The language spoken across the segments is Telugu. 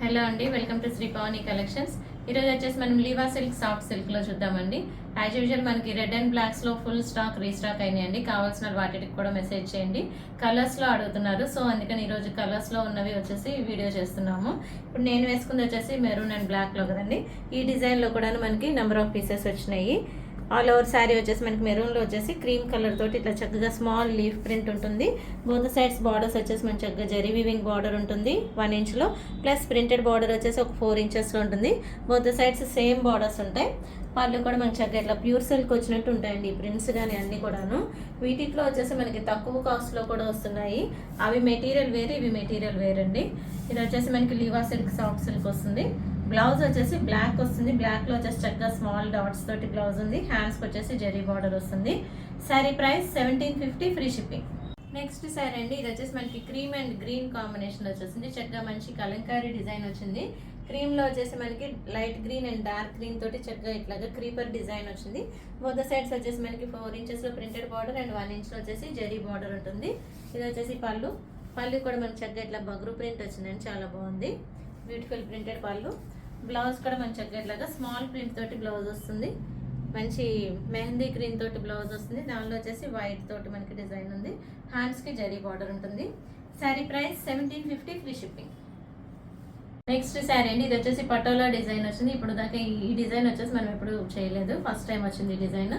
హలో అండి, welcome to Shri Pavani collections. ఈరోజు వచ్చేసి మనం లీవా సిల్క్ సాఫ్ట్ సిల్క్లో చూద్దామండి. యాజ్ యూజువల్ మనకి రెడ్ అండ్ బ్లాక్స్లో ఫుల్ స్టాక్ రీస్టాక్ అయినాయండి. కావాల్సిన వాటికి కూడా మెసేజ్ చేయండి. కలర్స్లో అడుగుతున్నారు, సో అందుకని ఈరోజు కలర్స్లో ఉన్నవి వచ్చేసి వీడియో చేస్తున్నాము. ఇప్పుడు నేను వేసుకుంది వచ్చేసి మెరూన్ అండ్ బ్లాక్లో కదండి. ఈ డిజైన్లో కూడా మనకి నెంబర్ ఆఫ్ పీసెస్ వచ్చినాయి. ఆల్ ఓవర్ శారీ వచ్చేసి మనకి మెరూన్లో వచ్చేసి క్రీమ్ కలర్ తోటి ఇట్లా చక్కగా స్మాల్ లీఫ్ ప్రింట్ ఉంటుంది. బోత్ సైడ్స్ బార్డర్స్ వచ్చేసి మనకి చక్కగా జరీ వీవింగ్ బార్డర్ ఉంటుంది 1 ఇంచ్లో, ప్లస్ ప్రింటెడ్ బార్డర్ వచ్చేసి ఒక 4 ఇంచెస్లో ఉంటుంది. బోత్ సైడ్స్ సేమ్ బార్డర్స్ ఉంటాయి. పళ్ళు కూడా మనకి చక్కగా ఇట్లా ప్యూర్ సిల్క్ వచ్చినట్టు ఉంటాయండి ఈ ప్రింట్స్ కానీ అన్నీ కూడాను. వీటిలో వచ్చేసి మనకి తక్కువ కాస్ట్లో కూడా వస్తున్నాయి. అవి మెటీరియల్ వేరే, ఇవి మెటీరియల్ వేరే అండి. ఇది వచ్చేసి మనకి లీవా సిల్క్ సాఫ్ట్ సిల్క్ వస్తుంది. బ్లౌజ్ వచ్చేసి బ్లాక్ వస్తుంది. బ్లాక్ లో వచ్చేసి చక్కగా స్మాల్ డాట్స్ తోటి బ్లౌజ్ ఉంది. హ్యాండ్స్ వచ్చేసి జరీ బార్డర్ వస్తుంది. Sari price 1750, free shipping. Next sari అండి, ఇది వచ్చేసి మనకి క్రీమ్ అండ్ గ్రీన్ కాంబినేషన్ వచ్చేసింది. చక్కగా మంచి కలంకారీ డిజైన్ వచ్చింది. క్రీమ్ లో వచ్చేసి మనకి light green and dark green తోటి చక్కగా ఇట్లాగా క్రీపర్ డిజైన్ వచ్చింది. బోత్ సైడ్స్ వచ్చేసి మనకి 4 ఇంచెస్ లో ప్రింటెడ్ బార్డర్ అండ్ 1 ఇంచ్ లో వచ్చేసి జరీ బార్డర్ ఉంటుంది. ఇది వచ్చేసి పళ్ళు కూడా మనకి చక్కగా ఇట్లా బగ్రు ప్రింట్ వచ్చిందండి, చాలా బాగుంది. బ్యూటిఫుల్ ప్రింటెడ్ పళ్ళు. బ్లౌజ్ కూడా మంచి చక్కగా ఇట్లాగా స్మాల్ ప్రింట్ తోటి బ్లౌజ్ వస్తుంది. మంచి మెహందీ గ్రీన్ తోటి బ్లౌజ్ వస్తుంది. దానిలో వచ్చేసి వైట్ తోటి మనకి డిజైన్ ఉంది. హ్యాండ్స్కి జరీ బార్డర్ ఉంటుంది. Sari price 1750, free shipping. Next sari అండి, ఇది వచ్చేసి పటోలా డిజైన్ వచ్చింది. ఇప్పుడు దాకా ఈ డిజైన్ వచ్చేసి మనం ఎప్పుడు చేయలేదు, ఫస్ట్ టైం వచ్చింది ఈ డిజైన్.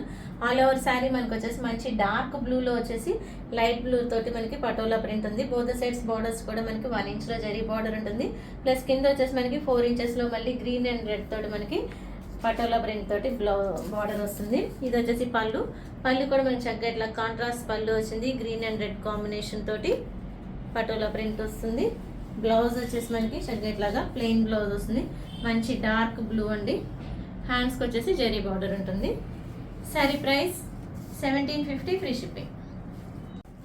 ఆల్ ఓవర్ శారీ మనకి వచ్చేసి మంచి డార్క్ బ్లూలో వచ్చేసి లైట్ బ్లూ తోటి మనకి పటోలా ప్రింట్ ఉంది. బోత్ సైడ్స్ బార్డర్స్ కూడా మనకి 1 ఇంచ్లో జరీ బార్డర్ ఉంటుంది. ప్లస్ కింద వచ్చేసి మనకి 4 ఇంచెస్లో మళ్ళీ గ్రీన్ అండ్ రెడ్ తోటి మనకి పటోలా ప్రింట్ తోటి బార్డర్ వస్తుంది. ఇది వచ్చేసి పళ్ళు కూడా మనకి చక్కగా ఇట్లా కాంట్రాస్ట్ పళ్ళు వచ్చింది. గ్రీన్ అండ్ రెడ్ కాంబినేషన్ తోటి పటోలా ప్రింట్ వస్తుంది. బ్లౌజ్ వచ్చేసి మనకి చక్కగా ఇట్లాగా ప్లెయిన్ బ్లౌజ్ వస్తుంది. మంచి డార్క్ బ్లూ అండి. హ్యాండ్స్కి వచ్చేసి జరీ బార్డర్ ఉంటుంది. Sari price 1750, free shipping.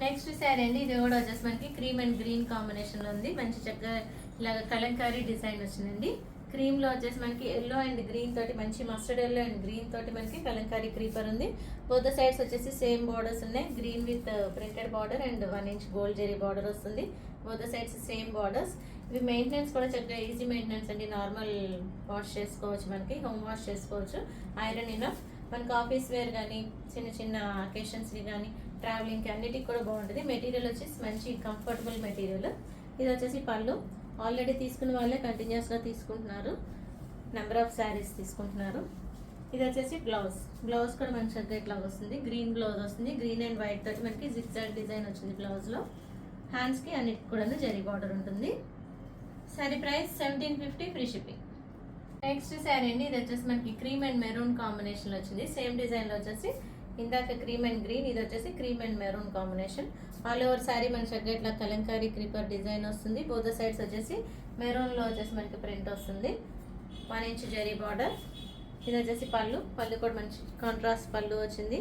Next sari అండి, ఇది కూడా వచ్చేసి మనకి క్రీమ్ అండ్ గ్రీన్ కాంబినేషన్లో ఉంది. మంచి చక్కగా ఇలాగ కలంకారీ డిజైన్ వచ్చిందండి. క్రీమ్లో వచ్చేసి మనకి ఎల్లో అండ్ గ్రీన్ తోటి మంచి మస్టర్డ్ ఎల్లో అండ్ గ్రీన్ తోటి మనకి కలంకారీ క్రీపర్ ఉంది. బోత్ సైడ్స్ వచ్చేసి సేమ్ బార్డర్స్ ఉన్నాయి. Green with printed border and 1 inch gold zari border వస్తుంది. Both sides same borders. ఇవి మెయింటెనెన్స్ కూడా చక్కగా ఈజీ మెయింటెనెన్స్ అండి. నార్మల్ వాష్ చేసుకోవచ్చు, మనకి హోమ్ వాష్ చేసుకోవచ్చు. Iron enough. మనకి ఆఫీస్ వేర్ కానీ చిన్న చిన్న అకేషన్స్కి కానీ ట్రావెలింగ్కి అన్నిటికి కూడా బాగుంటుంది. మెటీరియల్ వచ్చేసి మంచి కంఫర్టబుల్ మెటీరియల్. ఇది వచ్చేసి పళ్ళు. ఆల్రెడీ తీసుకున్న వాళ్ళే కంటిన్యూస్గా తీసుకుంటున్నారు, నెంబర్ ఆఫ్ శారీస్ తీసుకుంటున్నారు. ఇది వచ్చేసి బ్లౌజ్ కూడా మంచి చక్కగా ఇట్లా వస్తుంది. గ్రీన్ బ్లౌజ్ వస్తుంది. గ్రీన్ అండ్ వైట్ తోటి మనకి జిగ్జాగ్ డిజైన్ వచ్చింది బ్లౌజ్లో. హ్యాండ్స్కి అన్నిటికి కూడా జరీ బార్డర్ ఉంటుంది. Sari price 1750, free shipping. Next sari అండి, ఇది వచ్చేసి మనకి క్రీమ్ అండ్ మెరూన్ కాంబినేషన్లో వచ్చింది. సేమ్ డిజైన్లో వచ్చేసి ఇందాక క్రీమ్ అండ్ గ్రీన్, ఇది వచ్చేసి cream and maroon combination. All over sari మనకి చక్కగా ఇట్లా కలంకారీ క్రీపర్ డిజైన్ వస్తుంది. బోత్ సైడ్స్ వచ్చేసి మెరూన్లో వచ్చేసి మనకి ప్రింట్ వస్తుంది. 1 ఇంచ్ జరీ బార్డర్. ఇది వచ్చేసి పళ్ళు కూడా మంచి కాంట్రాస్ట్ పళ్ళు వచ్చింది.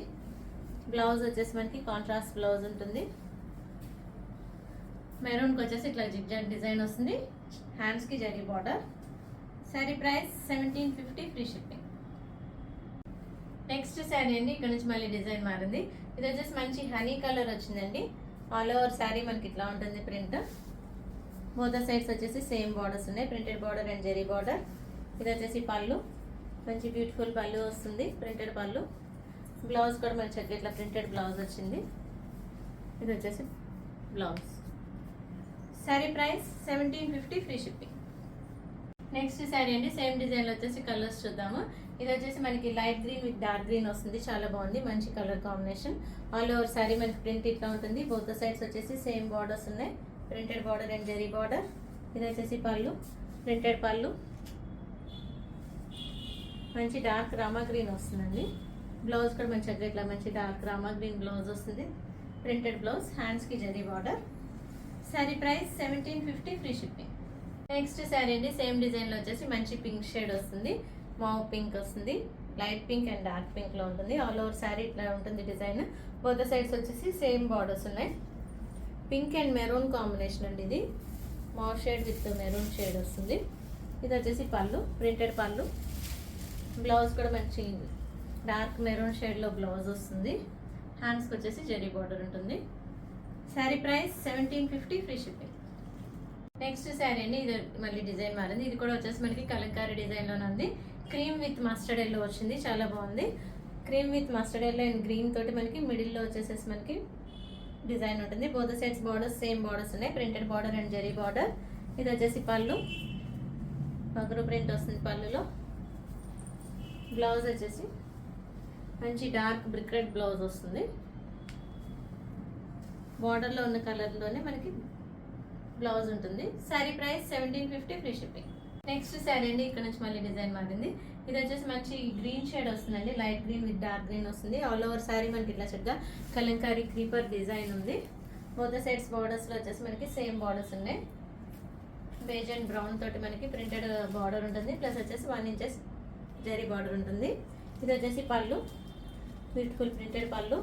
బ్లౌజ్ వచ్చేసి మనకి కాంట్రాస్ట్ బ్లౌజ్ ఉంటుంది. మెరూన్కి వచ్చేసి ఇట్లా జిగ్జాగ్ డిజైన్ వస్తుంది. హ్యాండ్స్కి zari border. Sari price 1750, free shipping. Next sari అండి, ఇక్కడ నుంచి మళ్ళీ డిజైన్ మారింది. ఇది వచ్చేసి మంచి హనీ కలర్ వచ్చిందండి. ఆల్ ఓవర్ శారీ మనకి ఇట్లా ఉంటుంది ప్రింట్. బోత్ సైడ్స్ వచ్చేసి సేమ్ బార్డర్స్ ఉన్నాయి. Printed border and zari border. ఇది వచ్చేసి పళ్ళు. మంచి బ్యూటిఫుల్ పళ్ళు వస్తుంది, ప్రింటెడ్ పళ్ళు. బ్లౌజ్ కూడా మంచి చక్కగా ఇట్లా ప్రింటెడ్ బ్లౌజ్ వచ్చింది. ఇది వచ్చేసి blouse. Sari price 1750, free shipping. Next sari అండి, సేమ్ డిజైన్లో వచ్చేసి కలర్స్ చూద్దాము. ఇది వచ్చేసి మనకి light green with dark green వస్తుంది, చాలా బాగుంది. మంచి colour combination. All over sari మనకి ప్రింట్ ఇట్లా ఉంటుంది. బోత్ సైడ్స్ వచ్చేసి సేమ్ బార్డర్స్ ఉన్నాయి. Printed border and zari border. ఇది వచ్చేసి పళ్ళు, ప్రింటెడ్ పళ్ళు. మంచి డార్క్ రామా గ్రీన్ వస్తుందండి. బ్లౌజ్ కూడా మంచి చక్కగా ఇట్లా మంచి డార్క్ రామా గ్రీన్ బ్లౌజ్ వస్తుంది. Printed blouse. హ్యాండ్స్కి zari border. Sari price 1750, free shipping. Next sari అండి, సేమ్ డిజైన్లో వచ్చేసి మంచి పింక్ షేడ్ వస్తుంది. మావ్ పింక్ వస్తుంది. లైట్ పింక్ అండ్ డార్క్ పింక్లో ఉంటుంది. ఆల్ ఓవర్ శారీ ఇట్లా ఉంటుంది డిజైన్. బోత్ సైడ్స్ వచ్చేసి సేమ్ బార్డర్స్ ఉన్నాయి. పింక్ అండ్ మెరూన్ కాంబినేషన్ అండి ఇది. Mauve shade with maroon shade వస్తుంది. ఇది వచ్చేసి పళ్ళు, ప్రింటెడ్ పళ్ళు. బ్లౌజ్ కూడా మంచి డార్క్ మెరూన్ షేడ్లో బ్లౌజ్ వస్తుంది. హ్యాండ్స్కి వచ్చేసి జరీ బార్డర్ ఉంటుంది. Sari price 1750, free shipping. Next sari అండి, ఇది మళ్ళీ డిజైన్ మారింది. ఇది కూడా వచ్చేసి మనకి కలంకారీ డిజైన్లోనే ఉంది. క్రీమ్ విత్ మస్టర్డ్ ఎల్లో వచ్చింది, చాలా బాగుంది. Cream with mustard yellow and green తోటి మనకి మిడిల్లో వచ్చేసేసి మనకి డిజైన్ ఉంటుంది. Both sides borders same borders ఉన్నాయి, printed border and zari border. ఇది వచ్చేసి పళ్ళు, పగరు ప్రింట్ వస్తుంది పళ్ళులో. బ్లౌజ్ వచ్చేసి మంచి డార్క్ బ్రిక్ రెడ్ బ్లౌజ్ వస్తుంది. బార్డర్లో ఉన్న కలర్లోనే మనకి బ్లౌజ్ ఉంటుంది. Sari price 1750 free shipping. Next sari అండి, ఇక్కడ నుంచి మళ్ళీ డిజైన్ మారింది. ఇది వచ్చేసి మంచి గ్రీన్ షేడ్ వస్తుందండి, light green with dark green వస్తుంది. ఆల్ ఓవర్ శారీ మనకి ఇట్లా చక్కగా కలంకారీ క్రీపర్ డిజైన్ ఉంది. బోత్ సైడ్స్ బార్డర్స్లో వచ్చేసి మనకి సేమ్ బార్డర్స్ ఉన్నాయి. బేజ్ అండ్ బ్రౌన్ తోటి మనకి ప్రింటెడ్ బార్డర్ ఉంటుంది, ప్లస్ వచ్చేసి 1 ఇంచెస్ జరీ బార్డర్ ఉంటుంది. ఇది వచ్చేసి పళ్ళు, బ్యూటిఫుల్ ప్రింటెడ్ పళ్ళు.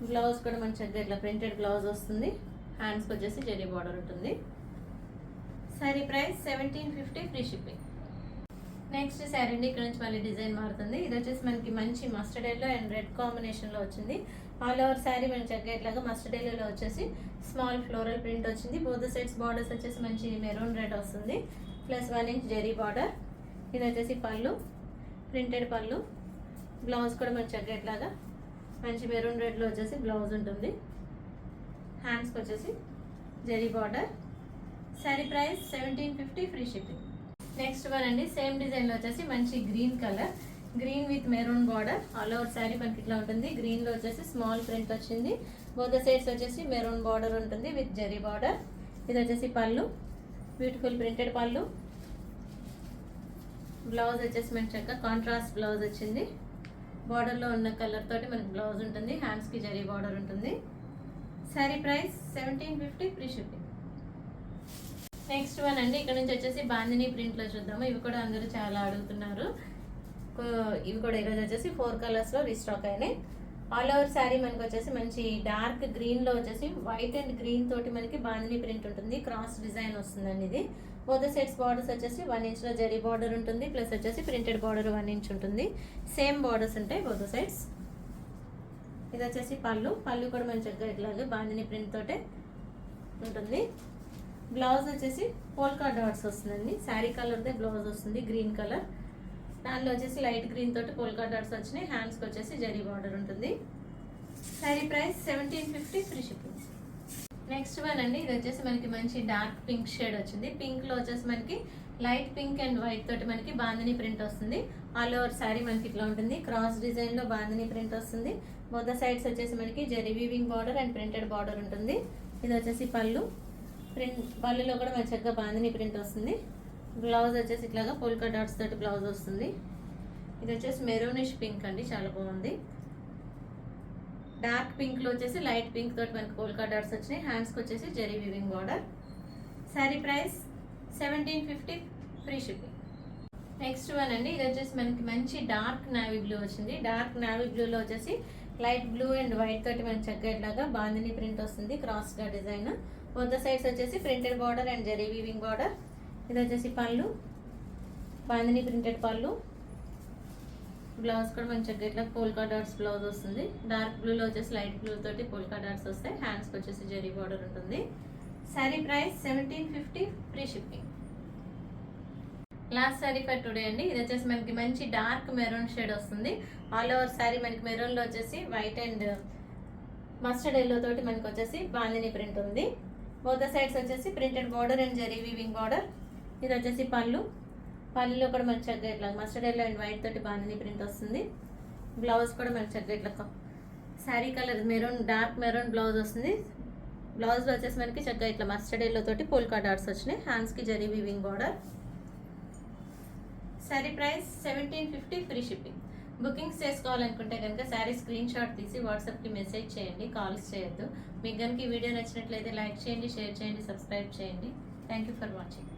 బ్లౌజ్ కూడా మంచిగా ఇట్లా ప్రింటెడ్ బ్లౌజ్ వస్తుంది. హ్యాండ్స్కి వచ్చేసి జరీ బార్డర్ ఉంటుంది. Sari price 1750 free shipping. Next sari అండి, ఇక్కడ నుంచి మళ్ళీ డిజైన్ మారుతుంది. ఇది వచ్చేసి మనకి మంచి మస్టర్డ్ ఎల్లో అండ్ రెడ్ కాంబినేషన్లో వచ్చింది. ఆల్ ఓవర్ శారీ మనకి చక్కగా ఇట్లాగా మస్టర్డ్ ఎల్లోలో వచ్చేసి స్మాల్ ఫ్లోరల్ ప్రింట్ వచ్చింది. బోత్ సైడ్స్ బార్డర్స్ వచ్చేసి మంచి మెరూన్ రెడ్ వస్తుంది, ప్లస్ 1 ఇంచ్ జరీ బార్డర్. ఇది వచ్చేసి పళ్ళు, ప్రింటెడ్ పళ్ళు. బ్లౌజ్ కూడా మనకి చక్కగా ఇట్లాగా మంచి మెరూన్ రెడ్లో వచ్చేసి బ్లౌజ్ ఉంటుంది. హ్యాండ్స్కి వచ్చేసి zari border. Sari price 1750 free shipping. Next one అండి, సేమ్ డిజైన్లో వచ్చేసి మంచి green colour, green with maroon border. All over sari మనకి ఇట్లా ఉంటుంది. గ్రీన్లో వచ్చేసి స్మాల్ ప్రింట్ వచ్చింది. బోత్ సైడ్స్ వచ్చేసి మెరూన్ బార్డర్ ఉంటుంది విత్ జరీ బార్డర్. ఇది వచ్చేసి పళ్ళు, బ్యూటిఫుల్ ప్రింటెడ్ పళ్ళు. బ్లౌజ్ వచ్చేసి మనకి చక్కగా కాంట్రాస్ట్ బ్లౌజ్ వచ్చింది. బార్డర్లో ఉన్న కలర్ తోటి మనకి బ్లౌజ్ ఉంటుంది. హ్యాండ్స్కి జరీ బార్డర్ ఉంటుంది. Sari price 1750 free shipping. Next one అండి, ఇక్కడ నుంచి వచ్చేసి బాందిని ప్రింట్లో చూద్దాము. ఇవి కూడా అందరూ చాలా అడుగుతున్నారు. ఇవి కూడా ఈరోజు వచ్చేసి 4 కలర్స్లో రీస్టాక్ అయినాయి. ఆల్ ఓవర్ శారీ మనకి వచ్చేసి మంచి డార్క్ గ్రీన్లో వచ్చేసి వైట్ అండ్ గ్రీన్ తోటి మనకి బాందిని ప్రింట్ ఉంటుంది. క్రాస్ డిజైన్ వస్తుందండి ఇది. బోత్ సైడ్స్ బార్డర్స్ వచ్చేసి 1 ఇంచ్లో జరీ బార్డర్ ఉంటుంది, ప్లస్ వచ్చేసి ప్రింటెడ్ బార్డర్ 1 ఇంచ్ ఉంటుంది. సేమ్ బార్డర్స్ ఉంటాయి బోత్ సైడ్స్. ఇది వచ్చేసి పళ్ళు, పళ్ళు కూడా మంచి చక్కగా ఇట్లాగే బాందిని ప్రింట్ తోటే ఉంటుంది. బ్లౌజ్ వచ్చేసి పోల్కా డాట్స్ వస్తుందండి. శారీ కలర్దే బ్లౌజ్ వస్తుంది, గ్రీన్ కలర్. దానిలో వచ్చేసి లైట్ గ్రీన్ తోటి పోల్కా డాట్స్ వచ్చినాయి. హ్యాండ్స్కి వచ్చేసి జరీ బార్డర్ ఉంటుంది. Sari price 1750 free shipping. Next one అండి, ఇది వచ్చేసి మనకి మంచి డార్క్ పింక్ షేడ్ వచ్చింది. పింక్లో వచ్చేసి మనకి లైట్ పింక్ అండ్ వైట్ తోటి మనకి బాందిని ప్రింట్ వస్తుంది. ఆల్ ఓవర్ శారీ మనకి ఇట్లా ఉంటుంది. క్రాస్ డిజైన్లో బాందిని ప్రింట్ వస్తుంది. బోత్ సైడ్స్ వచ్చేసి మనకి zari weaving border and printed border ఉంటుంది. ఇది వచ్చేసి పళ్ళు, పళ్ళులో కూడా మన చక్కగా బాందిని ప్రింట్ వస్తుంది. బ్లౌజ్ వచ్చేసి ఇట్లాగా పోల్కా డాట్స్ తోటి బ్లౌజ్ వస్తుంది. ఇది వచ్చేసి మెరూనిష్ పింక్ అండి, చాలా బాగుంది. డార్క్ పింక్లో వచ్చేసి లైట్ పింక్ తోటి మనకి పోల్కా డాట్స్ వచ్చినాయి. హ్యాండ్స్కి వచ్చేసి zari weaving border. Sari price 1750 free shipping. Next one అండి, ఇది వచ్చేసి మనకి మంచి డార్క్ నావీ బ్లూ వచ్చింది. డార్క్ నావీ బ్లూలో వచ్చేసి లైట్ బ్లూ అండ్ వైట్ తోటి మనకి చక్కగా ఇట్లాగా బాందిని ప్రింట్ వస్తుంది, క్రాస్గా డిజైన్. బోత్ సైడ్స్ వచ్చేసి printed border and zari weaving border. ఇది వచ్చేసి పళ్ళు, బాందిని ప్రింటెడ్ పళ్ళు. బ్లౌజ్ కూడా మనకి చక్కగా ఇట్లా పోల్కా డాట్స్ బ్లౌజ్ వస్తుంది. డార్క్ బ్లూలో వచ్చేసి లైట్ బ్లూ తోటి పోల్కా డాట్స్ వస్తాయి. హ్యాండ్స్కి వచ్చేసి జరీ బార్డర్ ఉంటుంది. Sari price 1750 free shipping. Last sari for today అండి, ఇది వచ్చేసి మనకి మంచి డార్క్ మెరూన్ షేడ్ వస్తుంది. ఆల్ ఓవర్ శారీ మనకి మెరూన్లో వచ్చేసి వైట్ అండ్ మస్టర్డ్ ఎల్లో తోటి మనకి వచ్చేసి బాందిని ప్రింట్ ఉంది. బోత్ సైడ్స్ వచ్చేసి printed border and zari weaving border. ఇది వచ్చేసి పళ్ళు, పళ్ళులో కూడా మనకి చక్కగా ఇట్లా మస్టర్డ్ ఎల్లో అండ్ వైట్ తోటి బాందిని ప్రింట్ వస్తుంది. బ్లౌజ్ కూడా మనకి చక్కగా ఇట్లా sari colour maroon, dark maroon blouse వస్తుంది. బ్లౌజ్లో వచ్చేసి మనకి చక్కగా ఇట్లా మస్టర్డ్ ఎల్లో తోటి పోల్కా డాట్స్ వచ్చినాయి. హ్యాండ్స్కి zari weaving border. Sari price 1750 free shipping. Bookings చేసుకోవాలనుకుంటే కనుక శారీ స్క్రీన్ షాట్ తీసి వాట్సాప్కి మెసేజ్ చేయండి, కాల్స్ చేయొద్దు. మీకు కనుక ఈ వీడియో నచ్చినట్లయితే లైక్ చేయండి, షేర్ చేయండి, సబ్స్క్రైబ్ చేయండి. Thank you for watching.